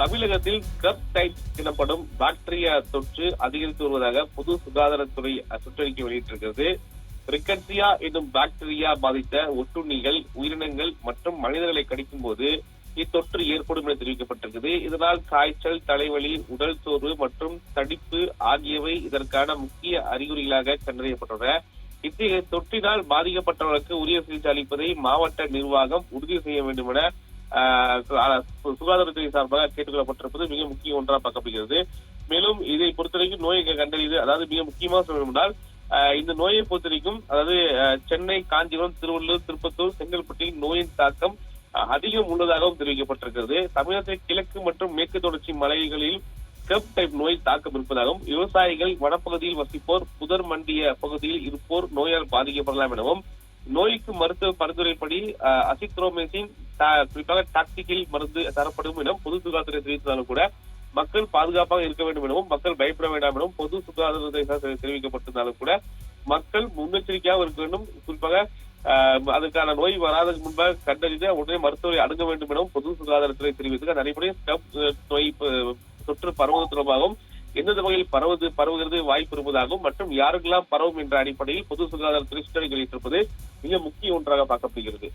தமிழகத்தில் ஸ்கப் டைப் எனப்படும் பாக்டீரியா தொற்று அதிகரித்து வருவதாக பொது சுகாதாரத்துறை சுற்றறிக்கை வெளியிட்டிருக்கிறது. ரிக்கட்சியா என்னும் பாக்டீரியா பாதித்த ஒட்டுண்ணிகள், உயிரினங்கள் மற்றும் மனிதர்களை கடிக்கும் போது இத்தொற்று ஏற்படும் என தெரிவிக்கப்பட்டிருக்கிறது. இதனால் காய்ச்சல், தலைவலி, உடல் சோர்வு மற்றும் தடிப்பு ஆகியவை இதற்கான முக்கிய அறிகுறிகளாக கண்டறியப்பட்டுள்ளன. இத்தகைய தொற்றினால் பாதிக்கப்பட்டவர்களுக்கு உரிய சிகிச்சை அளிப்பதை மாவட்ட நிர்வாகம் உறுதி செய்ய வேண்டும் என சுகாதாரத்துறை சார்பாக கேட்டுக் கொள்ளப்பட்டிருப்பது மிக முக்கிய ஒன்றாக பார்க்கப்படுகிறது. மேலும் இதை பொறுத்தவரைக்கும் நோயை கண்டறிவது, அதாவது மிக முக்கியமாக சொல்ல வேண்டுமென்றால் இந்த நோயை பொறுத்தவரைக்கும், அதாவது சென்னை, காஞ்சிபுரம், திருவள்ளூர், திருப்பத்தூர், செங்கல்பட்டில் நோயின் தாக்கம் அதிகம் உள்ளதாகவும் தெரிவிக்கப்பட்டிருக்கிறது. தமிழகத்தில் கிழக்கு மற்றும் மேற்கு தொடர்ச்சி மலைகளில் ஸ்கப் டைப் நோய் தாக்கம் இருப்பதாகவும், விவசாயிகள், வனப்பகுதியில் வசிப்போர், புதர் மண்டிய பகுதியில் இருப்போர் நோயால் பாதிக்கப்படலாம் எனவும், நோய்க்கு மருத்துவ பரிந்துரைப்படி அசித்ரோமைசின் குறிப்பாக டாக்டிக்கல் மருந்து தரப்படும் என பொது சுகாதாரத்துறை தெரிவித்ததாலும் கூட மக்கள் பாதுகாப்பாக இருக்க வேண்டும் எனவும், மக்கள் பயப்பட வேண்டாம் எனவும் பொது சுகாதாரத்துறை தெரிவிக்கப்பட்டிருந்தாலும் கூட மக்கள் முன்னெச்சரிக்கையாக இருக்க வேண்டும். குறிப்பாக அதற்கான நோய் வராதற்கு முன்பாக கண்டறிந்து உடனே மருத்துவரை அணுக வேண்டும் எனவும் பொது சுகாதாரத்துறை தெரிவித்தது. அதன் அடிப்படையில் ஸ்கப் நோய் தொற்று பரவுவது தொடர்பாகவும், எந்தெந்த வகையில் பரவுகிறது வாய்ப்பு இருப்பதாகவும் மற்றும் யாருக்கெல்லாம் பரவும் என்ற அடிப்படையில் பொது சுகாதாரத்துறை சுற்றறிக்கை வெளியிட்டிருப்பது மிக முக்கிய ஒன்றாக பார்க்கப்படுகிறது.